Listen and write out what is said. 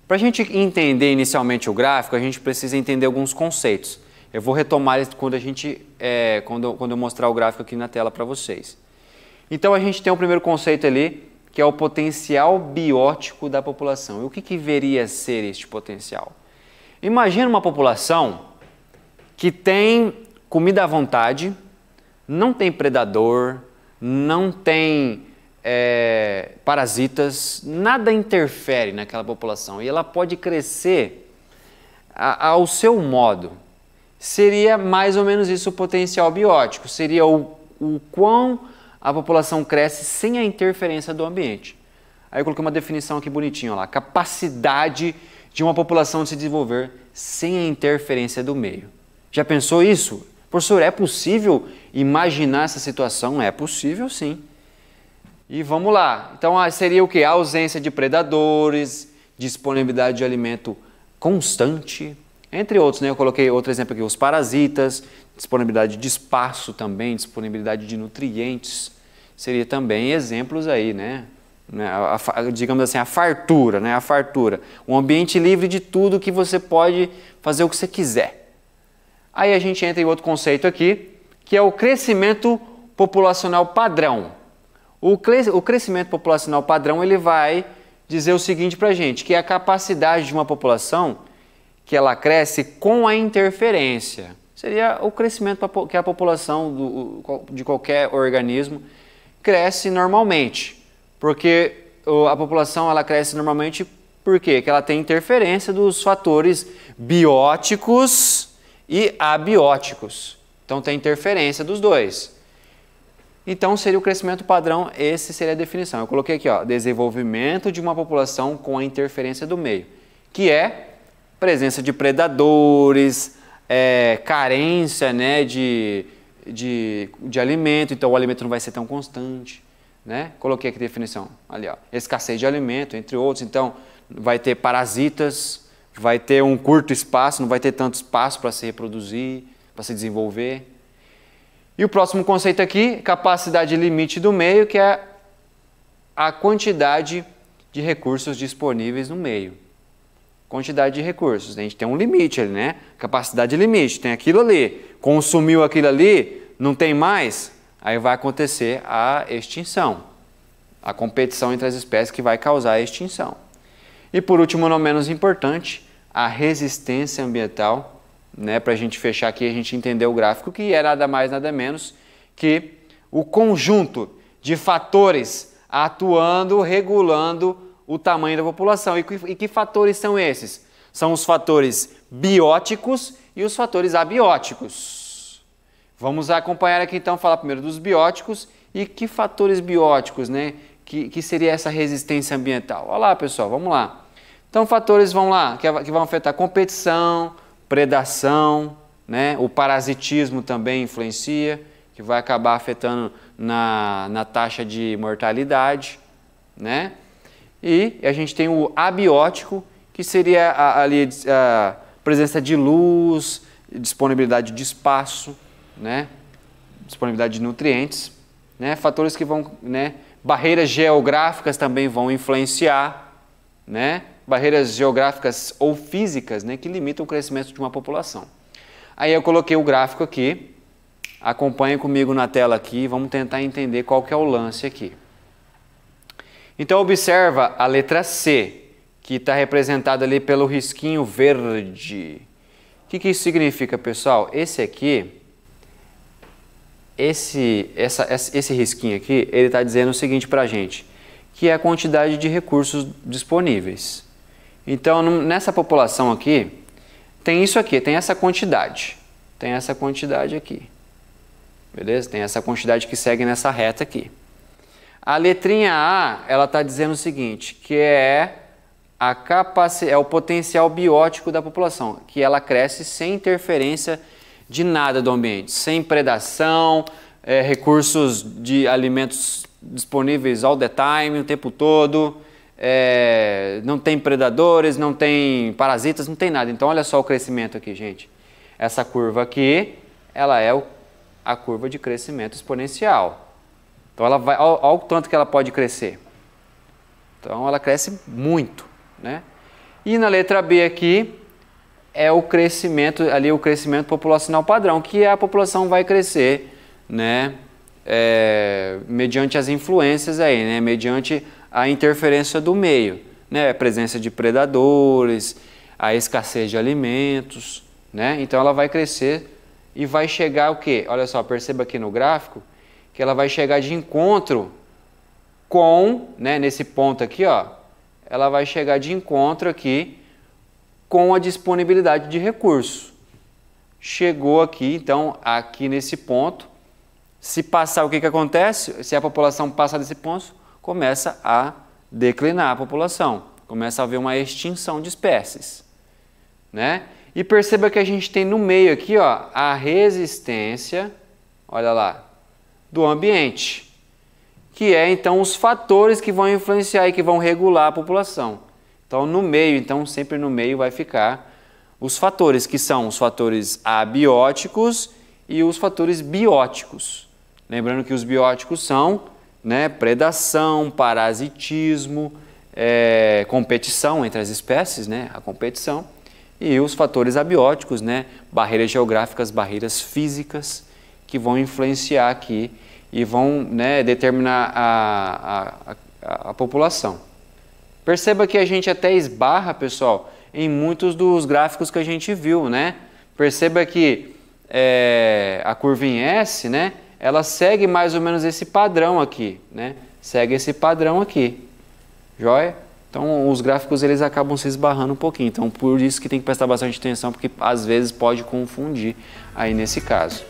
Para a gente entender inicialmente o gráfico, a gente precisa entender alguns conceitos. Eu vou retomar eles quando eu mostrar o gráfico aqui na tela para vocês. Então a gente tem o primeiro conceito ali, que é o potencial biótico da população. E o que deveria ser este potencial? Imagina uma população que tem comida à vontade, não tem predador, não tem parasitas, nada interfere naquela população e ela pode crescer ao seu modo. Seria mais ou menos isso o potencial biótico, seria o quão a população cresce sem a interferência do ambiente. Aí eu coloquei uma definição aqui bonitinha, lá, capacidade de uma população de se desenvolver sem a interferência do meio. Já pensou isso? Professor, é possível imaginar essa situação? É possível, sim. E vamos lá. Então seria o quê? A ausência de predadores, disponibilidade de alimento constante, entre outros, né? Eu coloquei outro exemplo aqui, os parasitas, disponibilidade de espaço também, disponibilidade de nutrientes, seria também exemplos aí, né? Digamos assim, a fartura, né? A fartura. Um ambiente livre de tudo que você pode fazer o que você quiser. Aí a gente entra em outro conceito aqui, que é o crescimento populacional padrão. O crescimento populacional padrão, ele vai dizer o seguinte para a gente, que é a capacidade de uma população que ela cresce com a interferência. Seria o crescimento que a população de qualquer organismo cresce normalmente. Porque a população ela cresce normalmente porque ela tem interferência dos fatores bióticos e abióticos. Então tem interferência dos dois. Então seria o crescimento padrão, essa seria a definição. Eu coloquei aqui, ó, desenvolvimento de uma população com a interferência do meio, que é presença de predadores, carência, né, de alimento, então o alimento não vai ser tão constante, né? Coloquei aqui a definição, ali, ó, escassez de alimento, entre outros, então vai ter parasitas, vai ter um curto espaço, não vai ter tanto espaço para se reproduzir, para se desenvolver. E o próximo conceito aqui, capacidade limite do meio, que é a quantidade de recursos disponíveis no meio. Quantidade de recursos, a gente tem um limite ali, né? Capacidade limite, tem aquilo ali. Consumiu aquilo ali, não tem mais, aí vai acontecer a extinção. A competição entre as espécies que vai causar a extinção. E por último, não menos importante, a resistência ambiental, né, para a gente fechar aqui, a gente entender o gráfico, que é nada mais, nada menos que o conjunto de fatores atuando, regulando o tamanho da população. E que fatores são esses? São os fatores bióticos e os fatores abióticos. Vamos acompanhar aqui então, falar primeiro dos bióticos e que fatores bióticos, né, que seria essa resistência ambiental. Olha lá, pessoal, vamos lá. Então, fatores vão lá, que vão afetar competição, predação, né? O parasitismo também influencia, que vai acabar afetando na taxa de mortalidade, né? E a gente tem o abiótico, que seria a presença de luz, disponibilidade de espaço, né? Disponibilidade de nutrientes, né? Fatores que vão, né? Barreiras geográficas também vão influenciar, né? Barreiras geográficas ou físicas, né, que limitam o crescimento de uma população. Aí eu coloquei o gráfico aqui, acompanhe comigo na tela aqui, vamos tentar entender qual que é o lance aqui. Então observa a letra C, que está representada ali pelo risquinho verde. O que isso significa, pessoal? Esse aqui, esse risquinho aqui, ele está dizendo o seguinte para a gente, que é a quantidade de recursos disponíveis. Então, nessa população aqui, tem isso aqui, tem essa quantidade aqui, beleza? Tem essa quantidade que segue nessa reta aqui. A letrinha A, ela está dizendo o seguinte, que é o potencial biótico da população, que ela cresce sem interferência de nada do ambiente, sem predação, recursos de alimentos disponíveis all the time, o tempo todo, não tem predadores, não tem parasitas, não tem nada. Então olha só o crescimento aqui, gente. Essa curva aqui, ela é a curva de crescimento exponencial. Então ela vai, olha o tanto que ela pode crescer. Então ela cresce muito, né? E na letra B aqui é o crescimento, ali o crescimento populacional padrão, que a população vai crescer, né, mediante as influências aí, né, mediante a interferência do meio, né, a presença de predadores, a escassez de alimentos, né, então ela vai crescer e vai chegar o quê? Olha só, perceba aqui no gráfico que ela vai chegar de encontro com, né, nesse ponto aqui, ó, ela vai chegar de encontro aqui com a disponibilidade de recursos. Chegou aqui, então, aqui nesse ponto, se passar, o que acontece? Se a população passar desse ponto, começa a declinar a população, começa a haver uma extinção de espécies, né? E perceba que a gente tem no meio aqui, ó, a resistência, olha lá, do ambiente, que é então os fatores que vão influenciar e que vão regular a população. Então, no meio, então sempre no meio vai ficar os fatores, que são os fatores abióticos e os fatores bióticos. Lembrando que os bióticos são, né, predação, parasitismo, competição entre as espécies, né, a competição, e os fatores abióticos, né, barreiras geográficas, barreiras físicas, que vão influenciar aqui e vão, né, determinar a população. Perceba que a gente até esbarra, pessoal, em muitos dos gráficos que a gente viu, né? Perceba que a curva em S, né, ela segue mais ou menos esse padrão aqui, né? Segue esse padrão aqui, joia? Então, os gráficos eles acabam se esbarrando um pouquinho, então por isso que tem que prestar bastante atenção, porque às vezes pode confundir aí nesse caso.